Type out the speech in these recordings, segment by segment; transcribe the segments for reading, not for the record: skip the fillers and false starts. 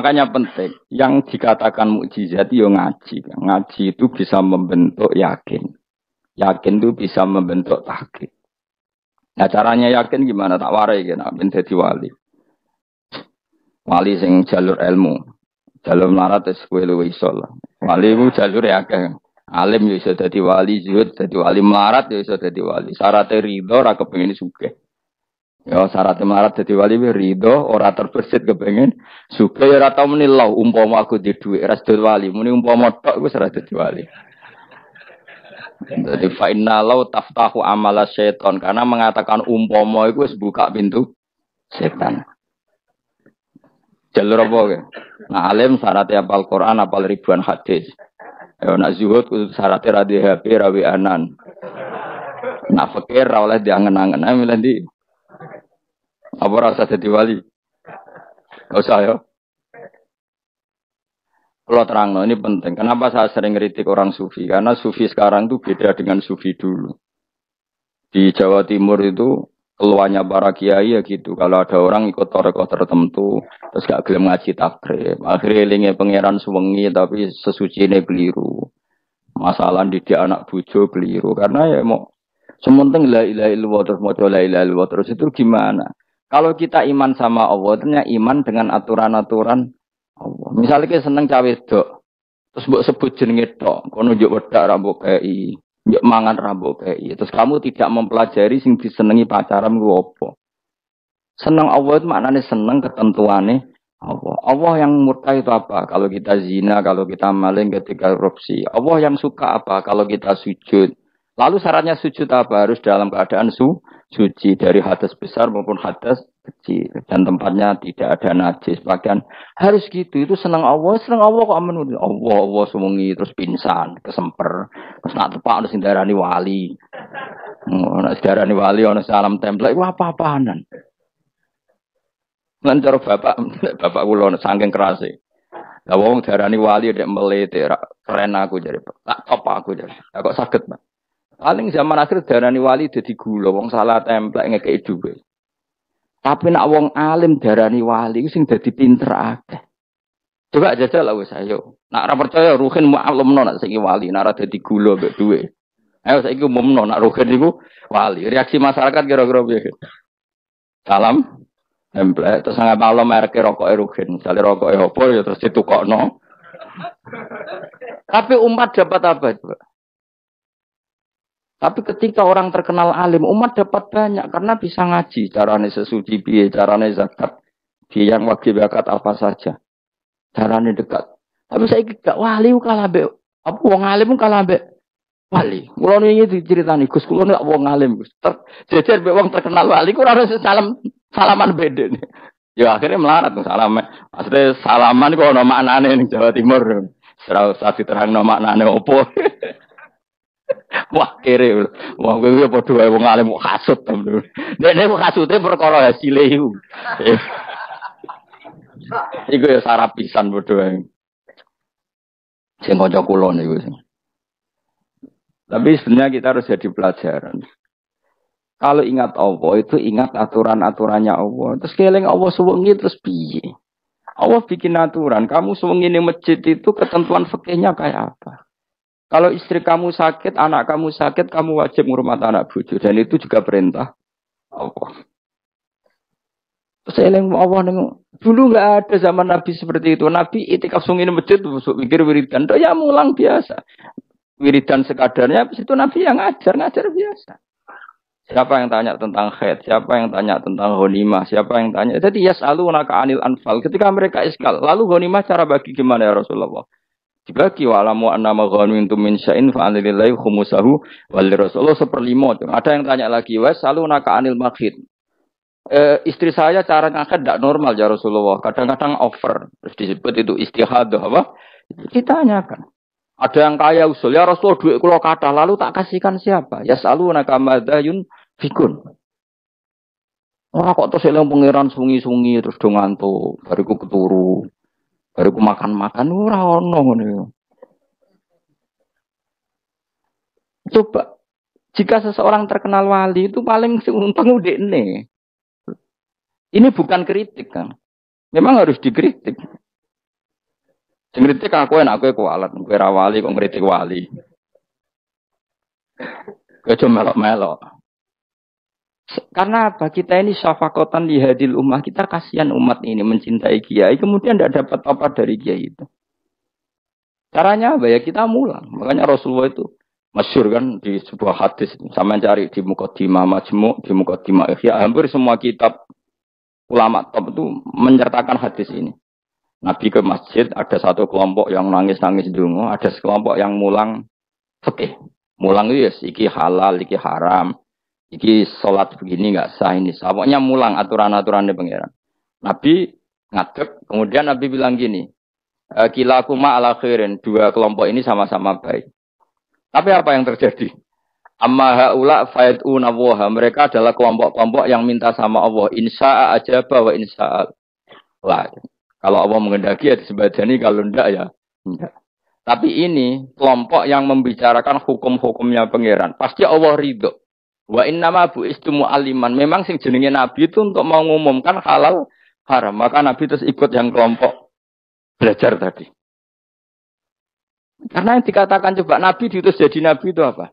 Makanya penting. Yang dikatakan mukjizat itu ngaji. Ngaji itu bisa membentuk yakin. Yakin itu bisa membentuk tahqiq. Nah caranya yakin gimana? Tak warai kan, ben dadi wali. Wali sing jalur ilmu. Jalur melarat wis kowe luwih iso lah. Wali ku jalur akeh. Alim yo iso dadi wali, zuhud dadi wali, melarat yo iso dadi wali. Syaratnya ridho ora kepengin sugih. Ya syaratnya melarat dadi wali ridho ora terbersit kepengin sugih ya ora tau muni lho umpama aku di dhuwit ora dadi wali. Muni umpama tok wis ora dadi wali. Jadi fa inna law taftahu amala syaiton karena mengatakan umpama itu wis buka pintu setan. Jalur apa ke? Nah alim syaratnya hafal Quran, hafal ribuan hadis. Ya nak zuhud kudu syaratnya radio HP, rawi anan. Nak fakir ra oleh diangen-angen. Milih ndi? Apa rasa dadi wali? Enggak usah ya. Kalau terang, ini penting. Kenapa saya sering kritik orang sufi? Karena sufi sekarang itu beda dengan sufi dulu. Di Jawa Timur itu keluarnya para kiai ya gitu. Kalau ada orang ikut torekoh tertentu, terus gak gelem ngaji takrib. Akhirnya linge pangeran suwengi tapi sesuci ini keliru. Masalah didik anak bojo keliru. Karena ya mau sementing la ilaha illallah terus mau la ilaha illallah terus itu gimana? Kalau kita iman sama Allah, ternyata iman dengan aturan-aturan Allah. Misalnya kita seneng cawe dok, terus mbok sebut jenenge tok, kono njuk wedak ra mbok kei, njuk mangan ra mbok kei. Terus kamu tidak mempelajari sing disenengi pacaran ku apa? Seneng Allah itu maknanya seneng ketentuane Allah. Allah yang murka itu apa? Kalau kita zina, kalau kita maling, ketika korupsi. Allah yang suka apa? Kalau kita sujud. Lalu syaratnya sujud apa? Harus dalam keadaan suci dari hadas besar maupun hadas kecil dan tempatnya tidak ada najis. Bahkan harus gitu. Itu senang Allah kok aman. Allah semungi terus pingsan, kesemper. Terus nak tepak harus darani wali. Nak darani wali ana salam template iku apa-apaanan. Lan cara bapak kula saking kerase. Lah wong darani wali nek melete keren aku jare. Tak top aku jare. Kok saged, Pak? Paling zaman akhir darani wali dadi gula wong salah templek ngekeki dhuwit. Tapi nak wong alim darani wali sing dadi pinter akeh. Coba jajal lah wis ayo. Nak ora percaya ruhin mu'allimno nak saiki wali, nak ora dadi gula mbek dhuwit. Ayo saiki umumno nak ruhin niku wali. Reaksi masyarakat kira-kira piye? Salam templek terus ngapalo merek rokoke ruhin. Misale rokoke opo ya terus ditukokno. Tapi umat dapat apa coba? Tapi ketika orang terkenal alim, umat dapat banyak karena bisa ngaji. Carane sesuci piye, carane zakat, piye yang wajib zakat apa saja. Carane dekat. Tapi saya gak wali kalah mbek apa wong alim kalah mbek wali. Kula niki diceritani Gus, kula nek wong alim Gus. Jejer mbek wong terkenal wali ku ora salaman beda nih. Ya akhirnya melarat salam. Maksudnya salaman kok ono maknane ning Jawa Timur. Ora usah diterangno maknane opo. Wah kere, wah gue podo wae wong alim kasut to. Nek kasute perkara hasile iku. Iku ya sarap pisan podo wae. Sing kanca kula niku sing. Tapi sebenarnya kita harus jadi pelajaran. Kalau ingat Allah itu ingat aturan-aturannya Allah. Terus keling Allah suwengi terus piye? Allah bikin aturan, kamu suwengi ning masjid itu ketentuan fikihnya kayak apa? Kalau istri kamu sakit, anak kamu sakit, kamu wajib ngurmat anak bojo. Dan itu juga perintah Allah. Terus saya Allah dulu nggak ada zaman Nabi seperti itu. Nabi itikaf sungin masjid, pikir wiridan. Ya mulang biasa. Wiridan sekadarnya, habis itu Nabi yang ngajar biasa. Siapa yang tanya tentang haid? Siapa yang tanya tentang ghanimah? Siapa yang tanya? Jadi yas'alunaka 'anil anfal. Ketika mereka iskal, lalu ghanimah cara bagi gimana ya Rasulullah? Dibagi wa'lamu annama ghanimtum min syai'in fa'alillahi khumusahu wal rasulullah 1/5. Ada yang tanya lagi, "Wasalunaka 'anil maghid." Istri saya cara ngakad tidak normal ya Rasulullah. Kadang-kadang over. Terus disebut itu istihadah apa? Ditanyakan. Ada yang kaya usul, ya Rasulullah duit kula kathah lalu tak kasihkan siapa? Yasalunaka madzayun fikun. Ora kok terus eling pangeran sungi-sungi terus do ngantuk, bariku keturu. Bariku makan-makan ora ono ngono. Coba jika seseorang terkenal wali itu paling untung udekne. Ini bukan kritik kan. Memang harus dikritik. Sing kritik aku enak kowe kualat, kowe ra wali kok ngritik wali. Kowe cuma melok-melok. Karena apa? Kita ini syafakotan di hadil ummah. Kita kasihan umat ini mencintai kiai. Kemudian tidak dapat apa dari kiai itu. Caranya apa ya? Kita mulang. Makanya Rasulullah itu masyhur kan di sebuah hadis. Sama cari di Muqaddimah Majmu', di Muqaddimah Ihya. Hampir semua kitab ulama top itu menyertakan hadis ini. Nabi ke masjid, ada satu kelompok yang nangis-nangis dungo, ada sekelompok yang mulang fikih. Mulang itu ya, iki halal, iki haram, iki sholat begini nggak sah ini. Pokoknya mulang aturan-aturan di pangeran. Nabi ngadeg, kemudian Nabi bilang gini, kilakuma ala khairin, dua kelompok ini sama-sama baik. Tapi apa yang terjadi? Amma haula fayad'una waha, mereka adalah kelompok-kelompok yang minta sama Allah, insya'a ajaba wa insya'al. Lah, kalau Allah mengendaki ya disebadani, kalau enggak ya enggak. Tapi ini kelompok yang membicarakan hukum-hukumnya pangeran. Pasti Allah ridho. Wa innama bu'istu mu'alliman. Memang sing jenenge Nabi itu untuk mau mengumumkan halal haram. Maka Nabi terus ikut yang kelompok belajar tadi. Karena yang dikatakan coba Nabi diutus jadi Nabi itu apa?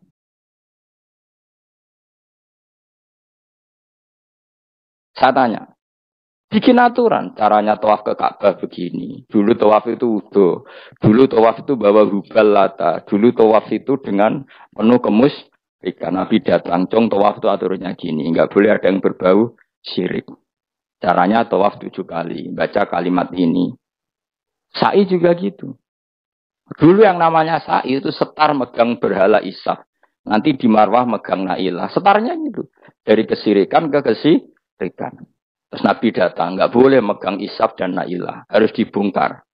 Saya tanya. Bikin aturan, caranya tawaf ke Ka'bah begini. Dulu tawaf itu wudu. Dulu tawaf itu bawa hubal lata. Dulu tawaf itu dengan penuh kemus. Jika Nabi datang, cong tawaf itu aturannya gini. Enggak boleh ada yang berbau syirik. Caranya tawaf 7 kali. Baca kalimat ini. Sa'i juga gitu. Dulu yang namanya sa'i itu setar megang berhala Isaf. Nanti di Marwah megang Nailah. Setarnya gitu. Dari kesirikan ke kesirikan. Terus Nabi datang, nggak boleh megang Isaf dan Nailah, harus dibongkar.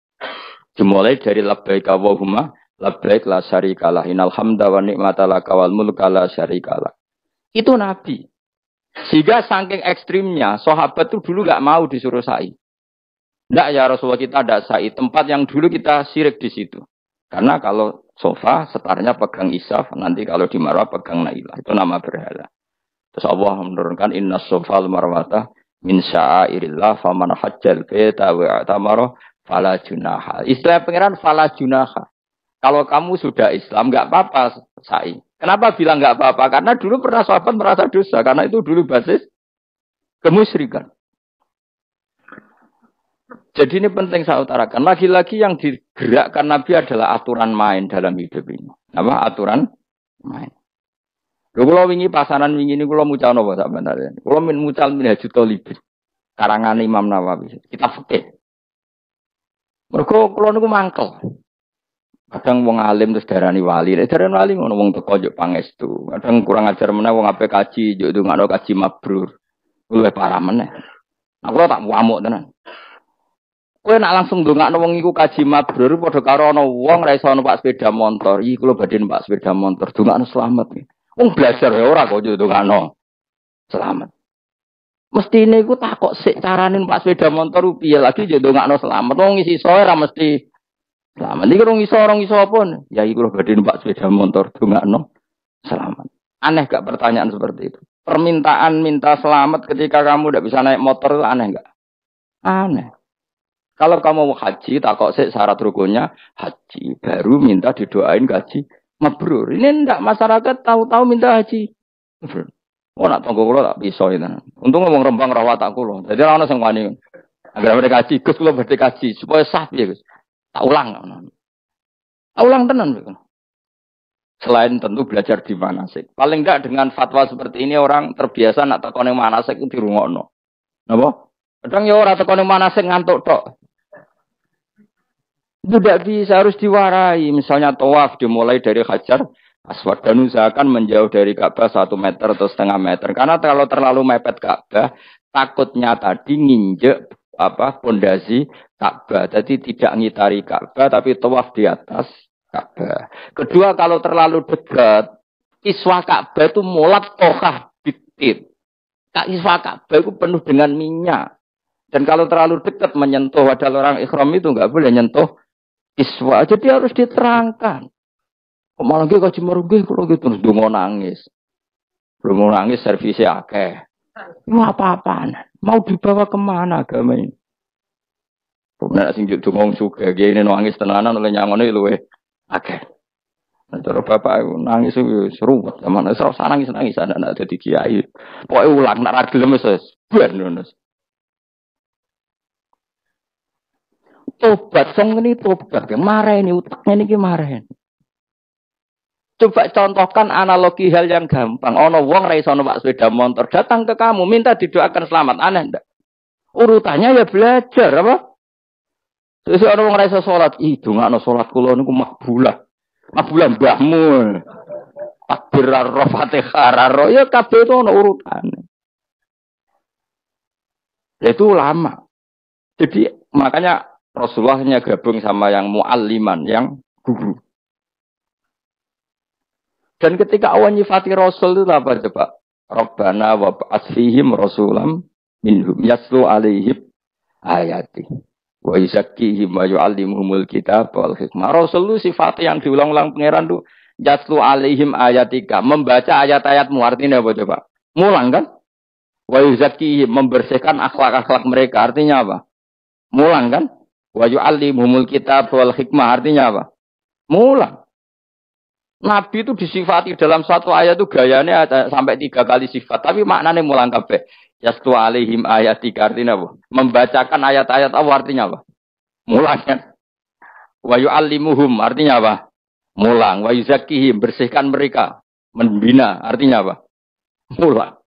Dimulai dari labbaik Allahumma, labbaik la syarikalah, innal hamda wa ni'mata laka wal mulka la syarikalah. Itu Nabi. Sehingga saking ekstrimnya, sahabat itu dulu nggak mau disuruh sa'i. Nggak ya Rasulullah, kita ada sa'i, tempat yang dulu kita syirik di situ. Karena kalau sofa setarnya pegang Isaf, nanti kalau di Marwah pegang Nailah, itu nama berhala. Terus Allah menurunkan innas sofal marwata min sya'airillah faman hajjal baita wa i'tamara fala junaha. Istilah pangeran fala junaha. Kalau kamu sudah Islam enggak apa-apa sa'i. Kenapa bilang enggak apa-apa? Karena dulu pernah sahabat merasa dosa karena itu dulu basis kemusyrikan. Jadi ini penting saya utarakan. Lagi-lagi yang digerakkan Nabi adalah aturan main dalam hidup ini. Apa? Aturan main. Kalau wingi pasaran wingi ini kalau mucal nopo sebenarnya. Kalau mucal Minhajul Thalibin karangan Imam Nawawi. Kita fikih. Mergo kalau niku mangkel. Kadang wong alim terus darani wali. Darani wali ngono wong teko njuk pangestu. Kadang kurang ajar meneh wong ape kaji njuk ndongakno kaji mabrur. Luwih parah meneh. Aku tak ngamuk tenan. Kowe nak langsung ndongakno wong iku kaji mabrur padha karo ana wong ra iso numpak sepeda motor. Iki kula badhe numpak sepeda motor, ndongakno selamat. Wong belajar ya ora kok yo ndongakno selamat. Mestine iku takok sik carane numpak sepeda motor piye lagi yo ndongakno selamat. Wong isi iso ora mesti selamat. Iki rong iso apa? Ya iku lho badhe numpak sepeda motor ndongakno selamat. Aneh gak pertanyaan seperti itu? Permintaan minta selamat ketika kamu tidak bisa naik motor itu aneh gak? Aneh. Kalau kamu mau haji, tak kok syarat rukunnya haji. Baru minta didoain haji mabrur. Ini ndak masyarakat tahu-tahu minta haji. Oh nak tonggo kulo tak bisa itu. Untung ngomong Rembang rawat tak kulo. Jadi orang sing wani. Agar mereka haji, Gus kulo badhe haji supaya sah ya Gus. Tak ulang. Tak ulang tenan. Selain tentu belajar di manasik. Paling enggak dengan fatwa seperti ini orang terbiasa nak tekone manasik itu dirungokno. Napa? Kadang ya ora tekone manasik ngantuk tok. Itu tidak bisa, harus diwarai. Misalnya tawaf dimulai dari Hajar Aswad dan usahakan menjauh dari Ka'bah 1 meter atau setengah meter. Karena kalau terlalu mepet Ka'bah, takutnya tadi nginjek pondasi Ka'bah. Jadi tidak ngitari Ka'bah, tapi tawaf di atas Ka'bah. Kedua, kalau terlalu dekat, kiswah Ka'bah itu mulat tokah bitit. Kiswah Ka'bah itu penuh dengan minyak. Dan kalau terlalu dekat menyentuh, padahal orang ikhram itu nggak boleh nyentuh iswa, jadi harus diterangkan. Kok malah gue kaji merugi kalau gitu dongo nangis. Belum nangis servisnya akeh. Itu apa-apaan? Mau dibawa kemana agama ini? Nek sing juk ngomong suka gene nangis tenanan oleh nyangone luwe akeh. Nah, cara bapak iku nangis iku seru, zaman wis ora nangis anak dadi kiai. Pokoke ulang nek ra gelem wis ben ngono. Tobat sing ngene tobat, mareni utekne niki mareni. Coba contohkan analogi hal yang gampang. Ono wong ra iso numpak sepeda motor, datang ke kamu minta didoakan selamat, aneh ndak? Urutannya ya belajar apa? Terus ono wong ra iso salat, ih dongakno salat kula niku makbulah. Makbulah mbahmu. Takbir ro Fatihah ro ya kabeh itu ono urutane. Itu lama. Jadi makanya Rasulullahnya gabung sama yang mualliman, yang guru. Dan ketika awan nyifati Rasul itu apa coba? Rabbana wa ba'athihim rasulam minhum yaslu alaihim ayati wa yuzakkihim wa yu'allimuhumul kitab wal hikmah. Rasul itu sifat yang diulang-ulang pangeran itu yaslu alaihim ayatika, membaca ayat-ayatmu, artinya apa coba? Mulang kan? Wa yuzakkihim, membersihkan akhlak-akhlak mereka, artinya apa? Mulang kan? Wa yu'allimuhumul kitab wal hikmah, artinya apa? Mulang. Nabi itu disifati dalam satu ayat itu gayanya sampai 3 kali sifat. Tapi maknanya mulang kabeh. Yastu alaihim ayatika artinya apa? Membacakan ayat-ayat Allah artinya apa? Mulang kan? Wa yu'allimuhum artinya apa? Mulang. Wa yuzakkihim bersihkan mereka. Membina artinya apa? Mulang.